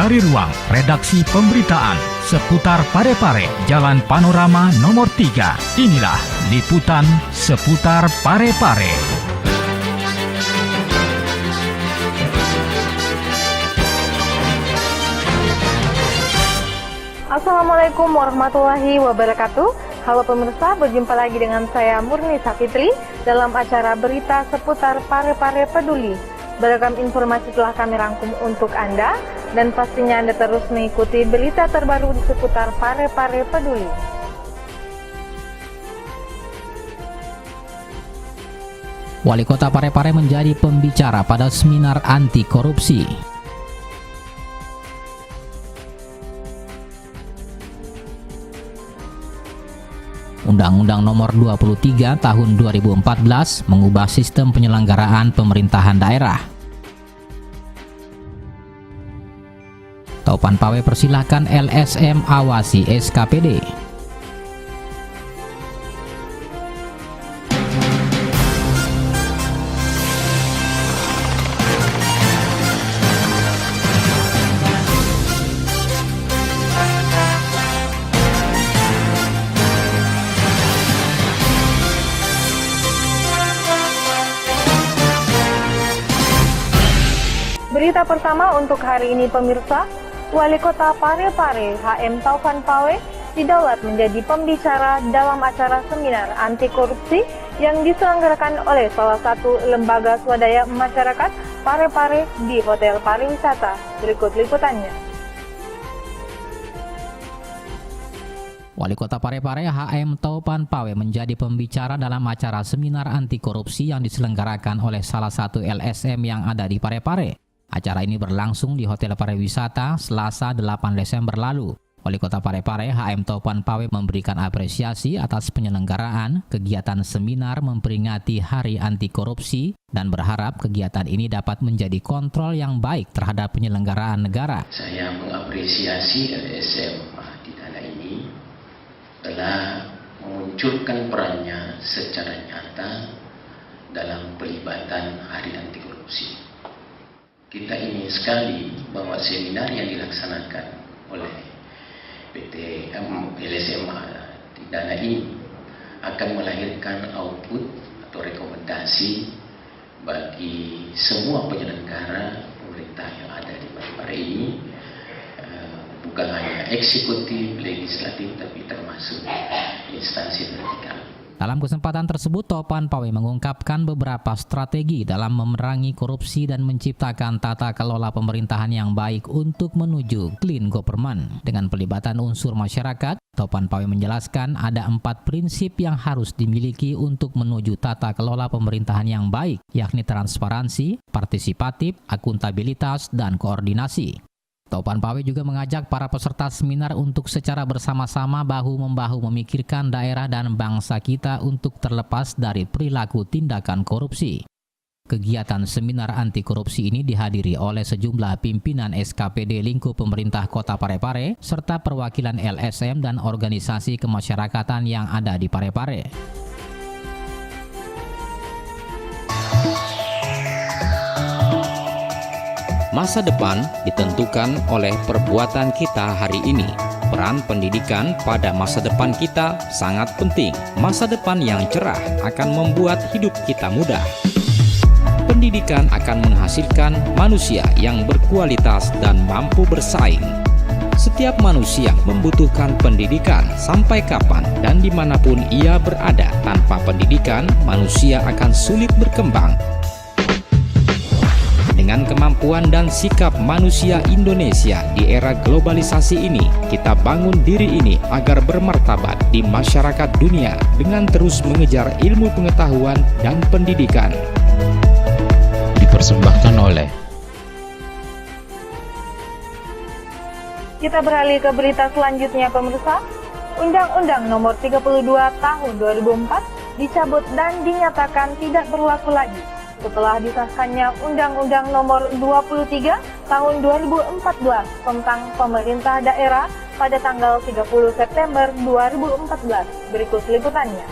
dari ruang redaksi pemberitaan seputar Parepare, Jalan Panorama nomor 3. Inilah liputan seputar Parepare. Assalamualaikum warahmatullahi wabarakatuh. Halo pemirsa, berjumpa lagi dengan saya Murni Safitri dalam acara berita seputar Parepare Peduli. Beragam informasi telah kami rangkum untuk Anda dan pastinya Anda terus mengikuti berita terbaru di seputar Parepare Peduli. Wali Kota Parepare menjadi pembicara pada seminar anti korupsi. Undang-Undang Nomor 23 Tahun 2014 mengubah sistem penyelenggaraan pemerintahan daerah. Topan Pawe persilahkan LSM awasi SKPD. Berita pertama untuk hari ini pemirsa, Wali Kota Parepare HM Taufan Pawe didaulat menjadi pembicara dalam acara seminar anti korupsi yang diselenggarakan oleh salah satu lembaga swadaya masyarakat Parepare di Hotel Pariwisata. Berikut liputannya. Wali Kota Parepare HM Taufan Pawe menjadi pembicara dalam acara seminar anti korupsi yang diselenggarakan oleh salah satu LSM yang ada di Parepare. Acara ini berlangsung di Hotel Pariwisata Selasa 8 Desember lalu. Wali Kota Parepare HM Taufan Pawe memberikan apresiasi atas penyelenggaraan kegiatan seminar memperingati Hari Anti Korupsi dan berharap kegiatan ini dapat menjadi kontrol yang baik terhadap penyelenggaraan negara. Saya mengapresiasi LSM di tanah ini telah memunculkan perannya secara nyata dalam pelibatan Hari Anti Korupsi. Kita ingin sekali bahwa seminar yang dilaksanakan oleh PT LSM di Dana ini akan melahirkan output atau rekomendasi bagi semua penyelenggara pemerintah yang ada di Parepare ini, bukan hanya eksekutif, legislatif, tapi termasuk instansi vertikal. Dalam kesempatan tersebut, Topan Pawe mengungkapkan beberapa strategi dalam memerangi korupsi dan menciptakan tata kelola pemerintahan yang baik untuk menuju clean government. Dengan pelibatan unsur masyarakat, Topan Pawe menjelaskan ada 4 prinsip yang harus dimiliki untuk menuju tata kelola pemerintahan yang baik, yakni transparansi, partisipatif, akuntabilitas, dan koordinasi. Topan Pawe juga mengajak para peserta seminar untuk secara bersama-sama bahu-membahu memikirkan daerah dan bangsa kita untuk terlepas dari perilaku tindakan korupsi. Kegiatan seminar anti korupsi ini dihadiri oleh sejumlah pimpinan SKPD lingkup pemerintah Kota Parepare serta perwakilan LSM dan organisasi kemasyarakatan yang ada di Parepare. Masa depan ditentukan oleh perbuatan kita hari ini. Peran pendidikan pada masa depan kita sangat penting. Masa depan yang cerah akan membuat hidup kita mudah. Pendidikan akan menghasilkan manusia yang berkualitas dan mampu bersaing. Setiap manusia membutuhkan pendidikan sampai kapan dan dimanapun ia berada. Tanpa pendidikan, manusia akan sulit berkembang. Dengan kemampuan dan sikap manusia Indonesia di era globalisasi ini, kita bangun diri ini agar bermartabat di masyarakat dunia dengan terus mengejar ilmu pengetahuan dan pendidikan. Dipersembahkan oleh. Kita beralih ke berita selanjutnya pemirsa. Undang-Undang Nomor 32 Tahun 2004 dicabut dan dinyatakan tidak berlaku lagi setelah disahkannya Undang-Undang Nomor 23 Tahun 2014 tentang pemerintah daerah pada tanggal 30 September 2014. Berikut liputannya.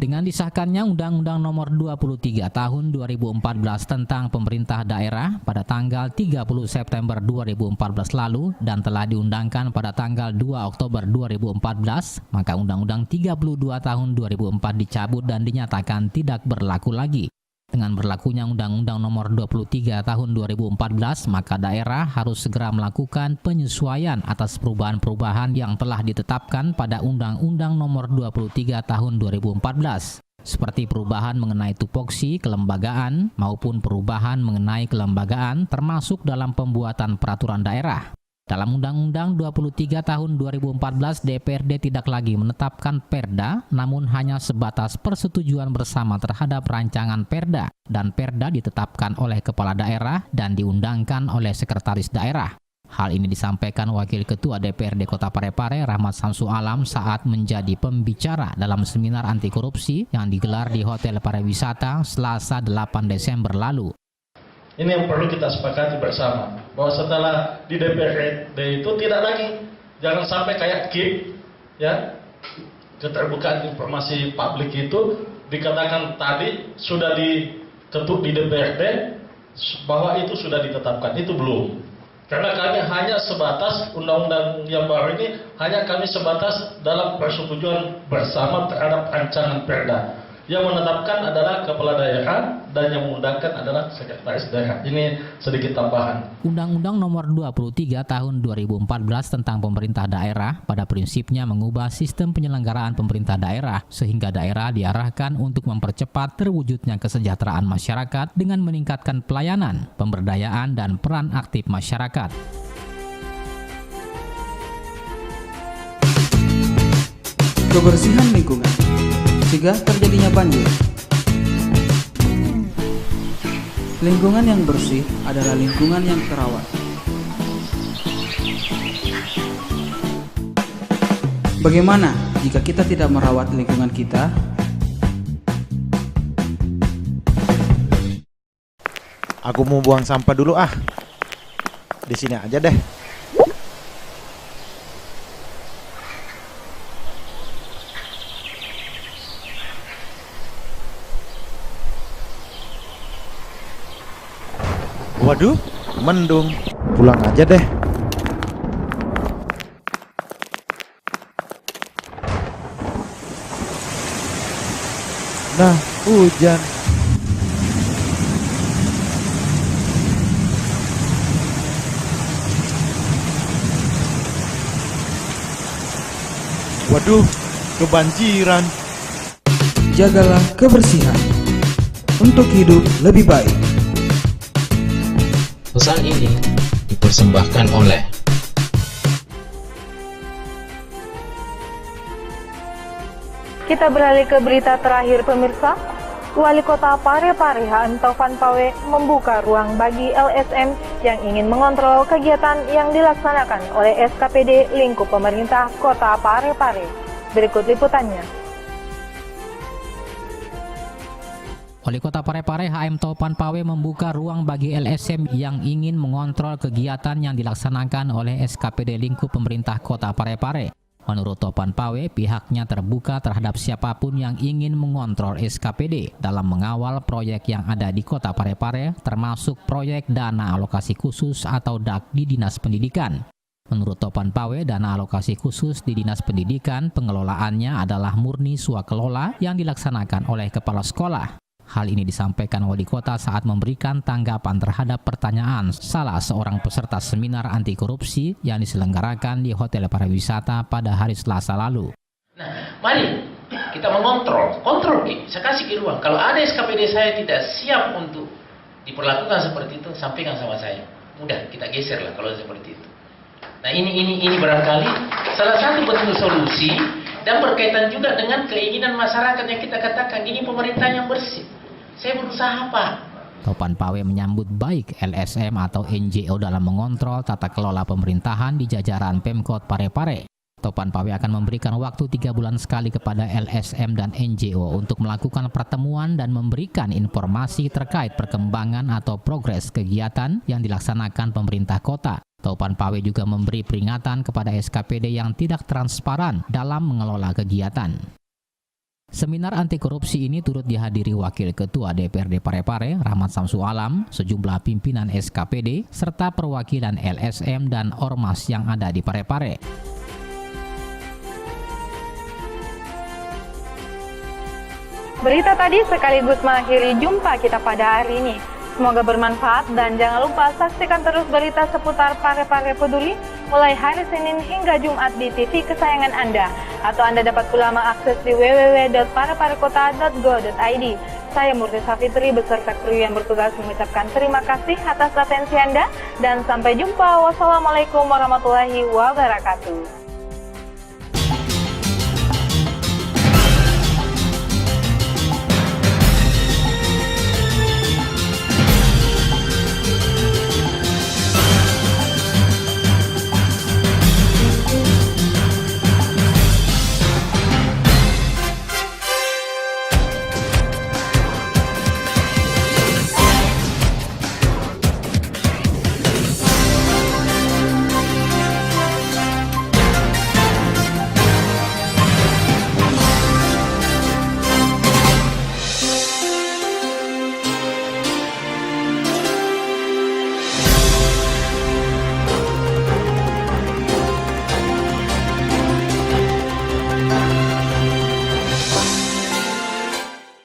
Dengan disahkannya Undang-Undang Nomor 23 Tahun 2014 tentang pemerintah daerah pada tanggal 30 September 2014 lalu dan telah diundangkan pada tanggal 2 Oktober 2014, maka Undang-Undang 32 Tahun 2004 dicabut dan dinyatakan tidak berlaku lagi. Dengan berlakunya Undang-Undang Nomor 23 Tahun 2014, maka daerah harus segera melakukan penyesuaian atas perubahan-perubahan yang telah ditetapkan pada Undang-Undang Nomor 23 Tahun 2014, seperti perubahan mengenai tupoksi kelembagaan maupun perubahan mengenai kelembagaan termasuk dalam pembuatan peraturan daerah. Dalam Undang-Undang 23 Tahun 2014, DPRD tidak lagi menetapkan perda, namun hanya sebatas persetujuan bersama terhadap rancangan perda, dan perda ditetapkan oleh kepala daerah dan diundangkan oleh sekretaris daerah. Hal ini disampaikan Wakil Ketua DPRD Kota Parepare, Rahmat Samsu Alam, saat menjadi pembicara dalam seminar anti korupsi yang digelar di Hotel Pariwisata Selasa 8 Desember lalu. Ini yang perlu kita sepakati bersama, bahwa setelah di DPRD itu tidak lagi, jangan sampai kayak KIP, ya, keterbukaan informasi publik itu dikatakan tadi sudah diketuk di DPRD bahwa itu sudah ditetapkan, itu belum. Karena kami hanya sebatas undang-undang yang baru ini, hanya kami sebatas dalam persetujuan bersama terhadap rancangan perda. Yang menetapkan adalah kepala daerah dan yang mengundangkan adalah sekretaris daerah. Ini sedikit tambahan. Undang-Undang Nomor 23 Tahun 2014 tentang pemerintah daerah pada prinsipnya mengubah sistem penyelenggaraan pemerintah daerah sehingga daerah diarahkan untuk mempercepat terwujudnya kesejahteraan masyarakat dengan meningkatkan pelayanan, pemberdayaan, dan peran aktif masyarakat. Kebersihan lingkungan cegah terjadinya banjir. Lingkungan yang bersih adalah lingkungan yang terawat. Bagaimana jika kita tidak merawat lingkungan kita? Aku mau buang sampah dulu ah. Di sini aja deh. Waduh, mendung. Pulang aja deh. Nah, hujan. Waduh, kebanjiran. Jagalah kebersihan untuk hidup lebih baik. Pesan ini dipersembahkan oleh Kita beralih ke berita terakhir pemirsa. Wali Kota Parepare HM Taufan Pawe membuka ruang bagi LSM yang ingin mengontrol kegiatan yang dilaksanakan oleh SKPD lingkup pemerintah Kota Parepare. Berikut liputannya. Wali Kota Parepare HM Taufan Pawe membuka ruang bagi LSM yang ingin mengontrol kegiatan yang dilaksanakan oleh SKPD lingkup pemerintah Kota Parepare. Menurut Taufan Pawe, pihaknya terbuka terhadap siapapun yang ingin mengontrol SKPD dalam mengawal proyek yang ada di Kota Parepare, termasuk proyek dana alokasi khusus atau DAK di Dinas Pendidikan. Menurut Taufan Pawe, dana alokasi khusus di Dinas Pendidikan pengelolaannya adalah murni swakelola yang dilaksanakan oleh kepala sekolah. Hal ini disampaikan Wali Kota saat memberikan tanggapan terhadap pertanyaan salah seorang peserta seminar anti korupsi yang diselenggarakan di Hotel Pariwisata pada hari Selasa lalu. Nah, mari kita mengontrol, saya kasih ke ruang. Kalau ada SKPD saya tidak siap untuk diperlakukan seperti itu, sampaikan sama saya. Mudah, kita geser lah kalau seperti itu. Nah, ini barangkali salah satu bentuk solusi dan berkaitan juga dengan keinginan masyarakat yang kita katakan ini pemerintah yang bersih. Saya berusaha apa? Taufan Pawe menyambut baik LSM atau NGO dalam mengontrol tata kelola pemerintahan di jajaran Pemkot Parepare. Taufan Pawe akan memberikan waktu 3 bulan sekali kepada LSM dan NGO untuk melakukan pertemuan dan memberikan informasi terkait perkembangan atau progres kegiatan yang dilaksanakan pemerintah kota. Taufan Pawe juga memberi peringatan kepada SKPD yang tidak transparan dalam mengelola kegiatan. Seminar anti korupsi ini turut dihadiri Wakil Ketua DPRD Parepare, Rahmat Samsu Alam, sejumlah pimpinan SKPD, serta perwakilan LSM dan Ormas yang ada di Parepare. Berita tadi sekaligus mengakhiri jumpa kita pada hari ini. Semoga bermanfaat dan jangan lupa saksikan terus berita seputar Parepare Peduli mulai hari Senin hingga Jumat di TV kesayangan Anda. Atau Anda dapat pula mengakses di www.pareparekota.go.id. Saya Murti Safitri beserta kru yang bertugas mengucapkan terima kasih atas atensi Anda dan sampai jumpa. Wassalamualaikum warahmatullahi wabarakatuh.